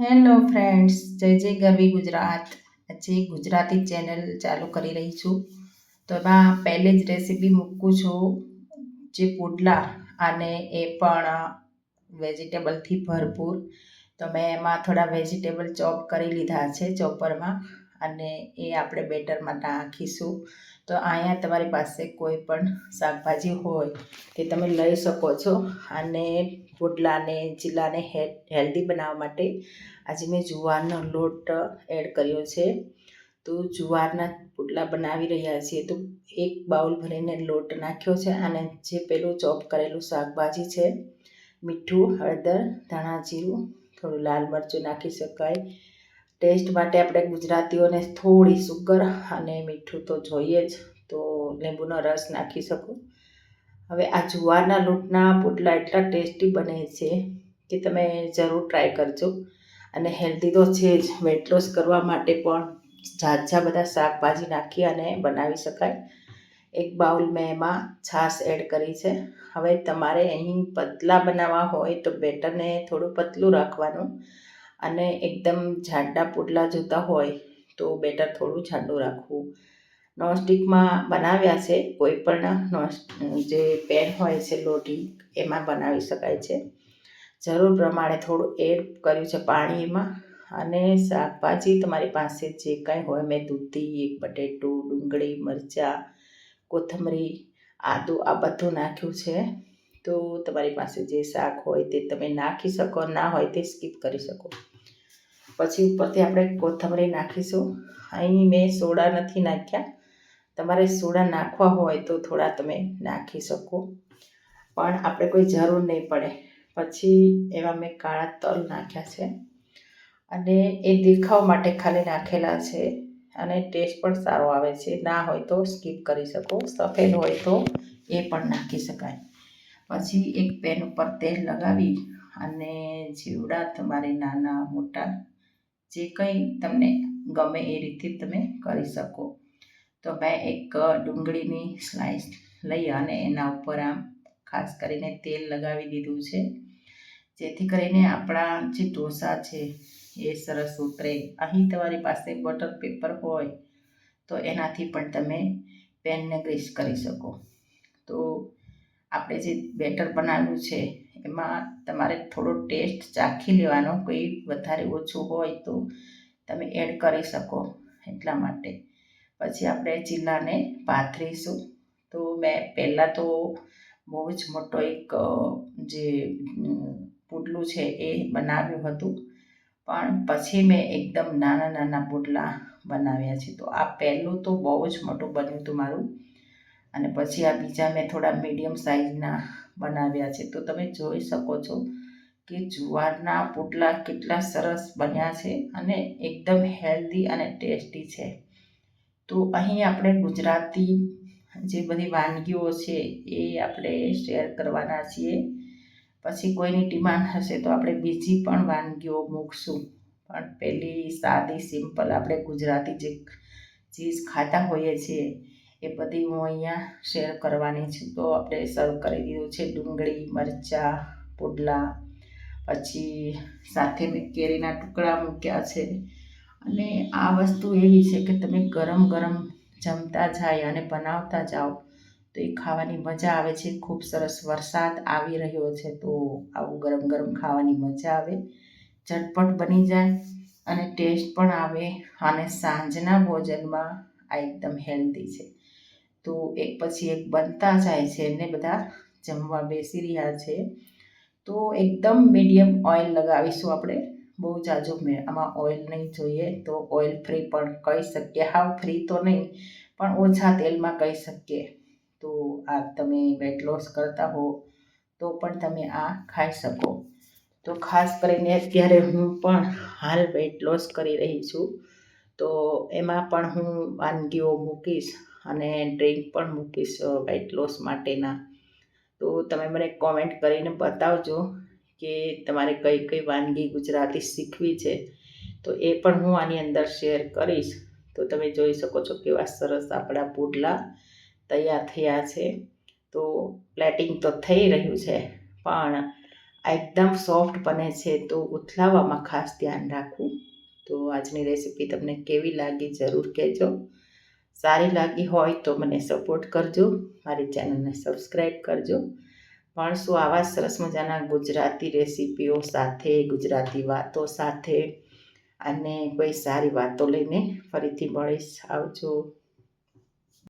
Hello friends, જય જય ગરવી ગુજરાત. આજે ગુજરાતી ચેનલ ચાલુ કરી રહી છું. તો એમાં પહેલી જ રેસીપી મૂકું છું, જે પુડલા, અને એ પણ વેજીટેબલથી ભરપૂર. તો મેં એમાં થોડા વેજીટેબલ ચોપ કરી લીધા છે ચોપરમાં, અને એ આપણે બેટરમાં નાખીશું. તો અહીંયા તમારી પાસે કોઈ પણ શાકભાજી હોય કે તમે લઈ શકો છો. અને પુડલાને ચીલાને હેલ્ધી બનાવવા માટે આજે મેં જુવારનો લોટ એડ કર્યો છે. તો જુવારના પુડલા બનાવી રહ્યા છીએ. તો એક બાઉલ ભરીને લોટ નાખ્યો છે, અને જે પેલું ચોપ કરેલું શાકભાજી છે, મીઠું, હળદર, ધાણા જીરું, થોડું લાલ મરચું નાખી શકાય. ટેસ્ટ માટે આપણે ગુજરાતીઓને થોડી સુગર અને મીઠું તો જોઈએ જ, તો લીંબુનો રસ નાખી શકો. હવે આ જુવારના લોટના પુડલા એટલા ટેસ્ટી બને છે કે તમે જરૂર ટ્રાય કરજો. અને હેલ્ધી તો છે જ, વેટ લોસ કરવા માટે પણ ઝાઝા બધા શાકભાજી નાખી અને બનાવી શકાય. એક બાઉલ મેં એમાં છાશ એડ કરી છે. હવે તમારે અહીં પતલા બનાવવા હોય તો બેટરને થોડું પતલું રાખવાનું, અને એકદમ જાડા પુડલા જોતા હોય તો બેટર થોડું જાડું રાખવું. નોનસ્ટિકમાં બનાવ્યા છે, કોઈ પણ જે પેન હોય છે લોટી, એમાં બનાવી શકાય છે. જરૂર પ્રમાણે થોડું એડ કર્યું છે પાણી એમાં. અને શાકભાજી તમારી પાસે જે કાંઈ હોય, મેં દૂધી, એક બટેટું, ડુંગળી, મરચાં, કોથમરી, આદુ, આ બધું નાખ્યું છે. તો તમારી પાસે જે શાક હોય તે તમે નાખી શકો, ના હોય તે સ્કીપ કરી શકો. પછી ઉપરથી આપણે કોથમરી નાખીશું. અહીં મેં સોડા નથી નાખ્યા, તમારે સોડા નાખવા હોય તો થોડા તમે નાખી શકો, પણ આપણે કોઈ જરૂર નહીં પડે. પછી એમાં મેં કાળા તલ નાખ્યા છે, અને એ દેખાવ માટે ખાલી નાખેલા છે, અને ટેસ્ટ પણ સારો આવે છે. ના હોય તો સ્કીપ કરી શકો, સફેદ હોય તો એ પણ નાખી શકાય. પછી એક પેન ઉપર તેલ લગાવી અને જીવડા તમારે નાના મોટા જે કંઈ તમને ગમે એ રીતે તમે કરી શકો. તો મેં એક ડુંગળીની સ્લાઇસ લઈ અને એના ઉપર આમ ખાસ કરીને તેલ લગાવી દીધું છે, જેથી કરીને આપણા જે ઢોસા છે એ સરસ ઉતરે. અહીં તમારી પાસે બટર પેપર હોય તો એનાથી પણ તમે પેનને ગ્રીસ કરી શકો. તો આપણે જે બેટર બનાવ્યું છે એમાં તમારે થોડો ટેસ્ટ ચાખી લેવાનો, કોઈ વધારે ઓછું હોય તો તમે એડ કરી શકો, એટલા માટે. પછી આપણે ચીલાને પાથરીશું. તો મેં પહેલાં તો બહુ જ મોટો એક જે પુડલું છે એ બનાવ્યું હતું, પણ પછી મેં એકદમ નાના નાના પુડલા બનાવ્યા છે. તો આ પહેલું તો બહુ જ મોટું બન્યું હતું મારું, અને પછી આ બીજા મેં થોડા મીડિયમ સાઇઝના બનાવ્યા છે. તો તમે જોઈ શકો છો કે જુવારના પુડલા કેટલા સરસ બન્યા છે, અને એકદમ હેલ્ધી અને ટેસ્ટી છે. તો અહીં આપણે ગુજરાતી જે બધી વાનગીઓ છે એ આપણે શેર કરવાના છીએ. પછી કોઈની ડિમાન્ડ હશે તો આપણે બીજી પણ વાનગીઓ મૂકશું, પણ પહેલી સાદી સિમ્પલ આપણે ગુજરાતી જે ચીઝ ખાતા હોઈએ છીએ એ બધી હું અહીંયા શેર કરવાની છું. તો આપણે સર્વ કરી દીધું છે ડુંગળી, મરચાં, પુડલા, પછી સાથે મેં કેરીના ટુકડા મૂક્યા છે. અને આ વસ્તુ એવી છે કે તમે ગરમ ગરમ જમતા જાય અને બનાવતા જાઓ તો એ ખાવાની મજા આવે છે. ખૂબ સરસ વરસાદ આવી રહ્યો છે, તો આવું ગરમ ગરમ ખાવાની મજા આવે, ઝટપટ બની જાય અને ટેસ્ટ પણ આવે. અને સાંજના ભોજનમાં આ એકદમ હેલ્ધી છે. તો એક પછી એક બનતા જાય છે ને બધા જમવા બેસી રહ્યા છે. તો એકદમ મીડિયમ ઓઇલ લગાવીશું આપણે, બહુ જાજો આમાં ઓઇલ નહીં જોઈએ. તો ઓઇલ ફ્રી પણ કહી શકીએ, હાવ ફ્રી તો નહીં, પણ ઓછા તેલમાં કહી શકીએ. તો આ તમે વેટ લોસ કરતા હો તો પણ તમે આ ખાઈ શકો. તો ખાસ કરીને અત્યારે હું પણ હાલ વેટ લોસ કરી રહી છું, તો એમાં પણ હું વાનગીઓ મૂકીશ અને ડ્રિંક પણ મૂકીશ વેટ લોસ માટેના. તો તમે મને કોમેન્ટ કરીને બતાવજો કે તમારે કઈ કઈ વાનગી ગુજરાતી શીખવી છે, તો એ પણ હું આની અંદર શેર કરીશ. તો તમે જોઈ શકો છો કેવા સરસ આપણા પુડલા તૈયાર થયા છે. તો પ્લેટિંગ તો થઈ રહ્યું છે, પણ આ એકદમ સોફ્ટ બને છે, તો ઉથલાવવામાં ખાસ ધ્યાન રાખવું. તો આજની રેસીપી તમને કેવી લાગી જરૂર કહેજો. સારી લાગી હોય તો મને સપોર્ટ કરજો, મારી ચેનલને સબસ્ક્રાઈબ કરજો. પણ શું આવા સરસ મજાના ગુજરાતી રેસીપીઓ સાથે, ગુજરાતી વાતો સાથે અને કોઈ સારી વાતો લઈને ફરીથી મળીશ. આવજો.